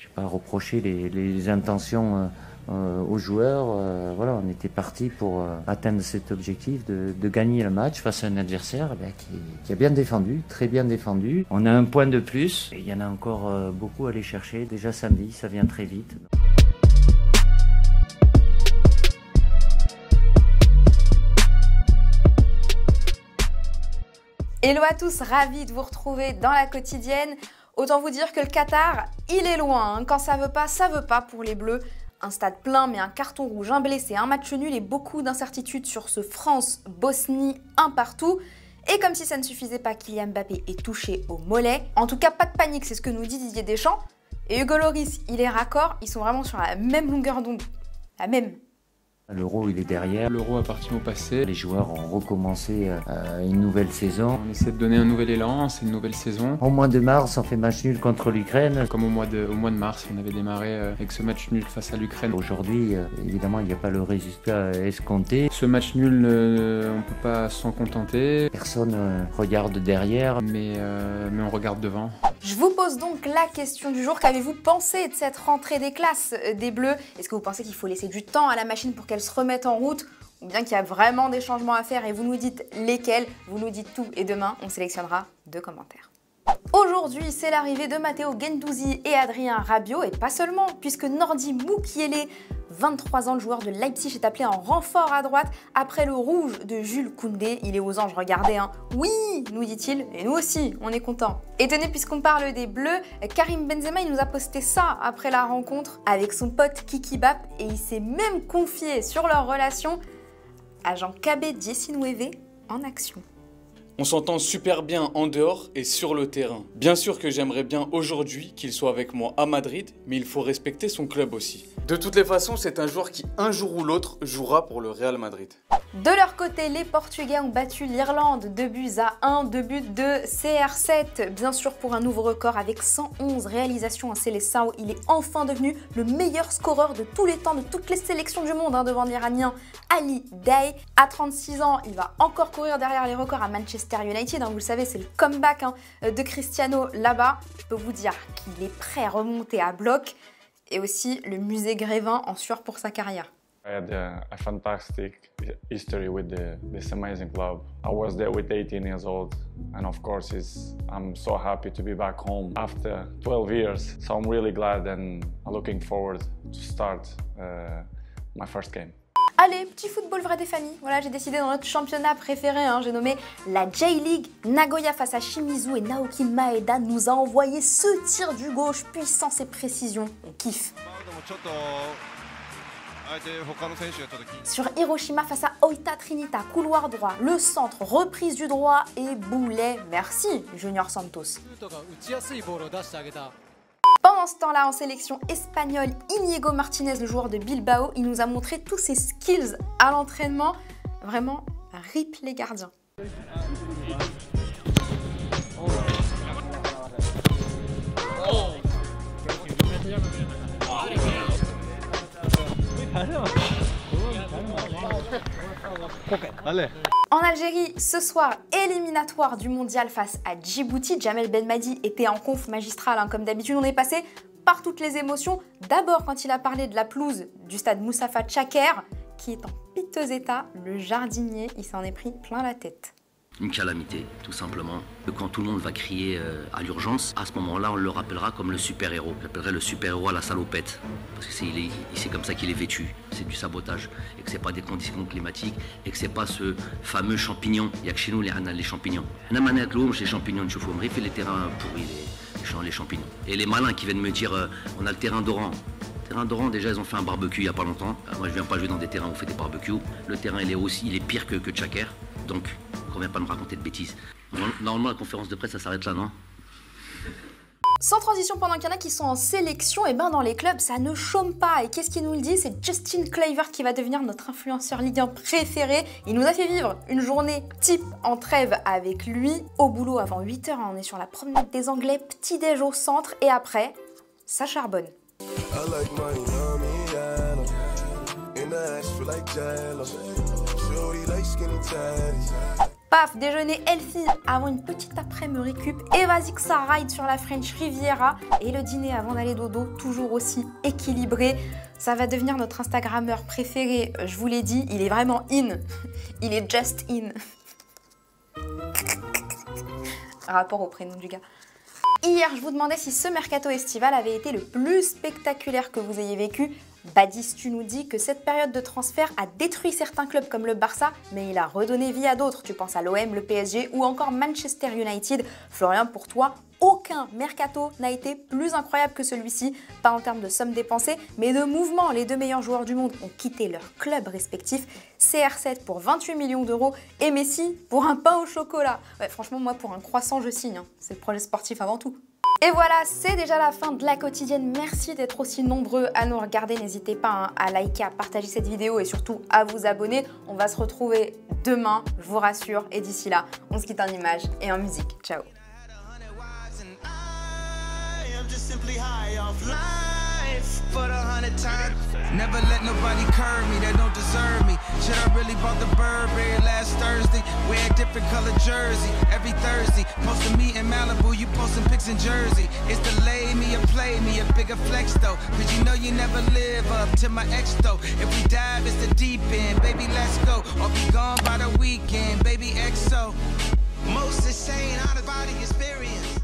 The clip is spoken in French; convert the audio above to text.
Je n'ai pas reproché les intentions aux joueurs. Voilà, on était parti pour atteindre cet objectif de gagner le match face à un adversaire qui a bien défendu, très bien défendu. On a un point de plus et il y en a encore beaucoup à aller chercher. Déjà samedi, ça vient très vite. Hello à tous, ravi de vous retrouver dans la quotidienne. Autant vous dire que le Qatar, il est loin. Hein. Quand ça veut pas pour les Bleus. Un stade plein mais un carton rouge, un blessé, un match nul et beaucoup d'incertitudes sur ce France-Bosnie, un partout. Et comme si ça ne suffisait pas, Kylian Mbappé est touché au mollet. En tout cas, pas de panique, c'est ce que nous dit Didier Deschamps. Et Hugo Lloris, il est raccord, ils sont vraiment sur la même longueur d'onde. La même. L'Euro, il est derrière. L'Euro appartient au passé. Les joueurs ont recommencé une nouvelle saison. On essaie de donner un nouvel élan, c'est une nouvelle saison. Au mois de mars, on fait match nul contre l'Ukraine. Comme au mois de mars, on avait démarré avec ce match nul face à l'Ukraine. Aujourd'hui, évidemment, il n'y a pas le résultat escompté. Ce match nul, on ne peut pas s'en contenter. Personne regarde derrière. Mais on regarde devant. Je vous pose donc la question du jour. Qu'avez-vous pensé de cette rentrée des classes des Bleus? Est-ce que vous pensez qu'il faut laisser du temps à la machine pour qu'elle se remette en route? Ou bien qu'il y a vraiment des changements à faire et vous nous dites lesquels? Vous nous dites tout et demain, on sélectionnera 2 commentaires. Aujourd'hui, c'est l'arrivée de Matteo Guendouzi et Adrien Rabiot, et pas seulement, puisque Nordi Mukiele, 23 ans, le joueur de Leipzig, est appelé en renfort à droite après le rouge de Jules Koundé. Il est aux anges, regardez, hein. Oui, nous dit-il, et nous aussi, on est contents. Et tenez, puisqu'on parle des Bleus, Karim Benzema, il nous a posté ça après la rencontre avec son pote Kiki Bap, et il s'est même confié sur leur relation à Jean Cabé Diesinueve en action. On s'entend super bien en dehors et sur le terrain. Bien sûr que j'aimerais bien aujourd'hui qu'il soit avec moi à Madrid, mais il faut respecter son club aussi. De toutes les façons, c'est un joueur qui, un jour ou l'autre, jouera pour le Real Madrid. De leur côté, les Portugais ont battu l'Irlande 2-1, 2 buts de CR7. Bien sûr, pour un nouveau record avec 111 réalisations en Seleção, il est enfin devenu le meilleur scoreur de tous les temps, de toutes les sélections du monde, devant l'Iranien Ali Day. À 36 ans, il va encore courir derrière les records à Manchester United. Vous le savez, c'est le comeback de Cristiano là-bas. Je peux vous dire qu'il est prêt à remonter à bloc. Et aussi le musée Grévin en sueur pour sa carrière. I had a fantastic history with this amazing club. I was there with 18 years old, and of course I'm so happy to be back home after 12 years. So I'm really glad and looking forward to start my first game. Allez, petit football vrai des familles. Voilà, j'ai décidé dans notre championnat préféré, j'ai nommé la J-League. Nagoya face à Shimizu et Naoki Maeda nous a envoyé ce tir du gauche, puissance et précision. On kiffe. Sur Hiroshima face à Oita Trinita, couloir droit, le centre, reprise du droit et boulet. Merci, Junior Santos. Pendant ce temps-là, en sélection espagnole, Íñigo Martínez, le joueur de Bilbao, il nous a montré tous ses skills à l'entraînement. Vraiment, rip les gardiens. En Algérie, ce soir, éliminatoire du mondial face à Djibouti. Jamel Belmadi était en conf magistrale, comme d'habitude. On est passé par toutes les émotions. D'abord, quand il a parlé de la pelouse du stade Moustapha Tchaker, qui est en piteux état, le jardinier, il s'en est pris plein la tête. Une calamité, tout simplement. Quand tout le monde va crier à l'urgence, à ce moment-là, on le rappellera comme le super-héros. J'appellerai le super-héros à la salopette. Parce que c'est comme ça qu'il est vêtu. C'est du sabotage. Et que c'est pas des conditions climatiques. Et que c'est pas ce fameux champignon. Il y a que chez nous, les champignons. On a mané les champignons de chauffeur. On fait les terrains pourris, les champignons. Et les malins qui viennent me dire, on a le terrain d'Oran. Terrain d'Oran, déjà, ils ont fait un barbecue il n'y a pas longtemps. Moi, je viens pas jouer dans des terrains où on fait des barbecues. Le terrain, il est pire que Tchaker. Donc, on vient pas me raconter de bêtises. Normalement, la conférence de presse, ça s'arrête là, non? Sans transition, pendant qu'il y en a qui sont en sélection, et dans les clubs, ça ne chôme pas. Et qu'est-ce qu'il nous le dit? C'est Justin Kluivert qui va devenir notre influenceur Ligue 1 préféré. Il nous a fait vivre une journée type en trêve avec lui. Au boulot avant 8 h, on est sur la promenade des Anglais, petit déj au centre, et après, ça charbonne. Paf, déjeuner healthy avant une petite après-midi récup. Et vas-y que ça ride sur la French Riviera. Et le dîner avant d'aller dodo, toujours aussi équilibré. Ça va devenir notre Instagrammeur préféré, je vous l'ai dit, il est vraiment in. Il est just in. Rapport au prénom du gars. Hier, je vous demandais si ce mercato estival avait été le plus spectaculaire que vous ayez vécu. Badis, tu nous dis que cette période de transfert a détruit certains clubs comme le Barça, mais il a redonné vie à d'autres. Tu penses à l'OM, le PSG ou encore Manchester United. Florian, pour toi, aucun mercato n'a été plus incroyable que celui-ci, pas en termes de sommes dépensées, mais de mouvement. Les deux meilleurs joueurs du monde ont quitté leur club respectif. CR7 pour 28 millions d'euros et Messi pour un pain au chocolat. Ouais, franchement, moi, pour un croissant, je signe. Hein. C'est le projet sportif avant tout. Et voilà, c'est déjà la fin de la quotidienne. Merci d'être aussi nombreux à nous regarder. N'hésitez pas à liker, à partager cette vidéo et surtout à vous abonner. On va se retrouver demain, je vous rassure. Et d'ici là, on se quitte en images et en musique. Ciao. For the 100 times, never let nobody curb me that don't deserve me. Should I really bought the Burberry last Thursday? Wear a different color jersey every Thursday. Posting me in Malibu, you posting pics in Jersey. It's delay me or play me, a bigger flex though. Cause you know you never live up to my ex though. If we dive, it's the deep end, baby, let's go. Or be gone by the weekend, baby, XO. Most insane out of body experience.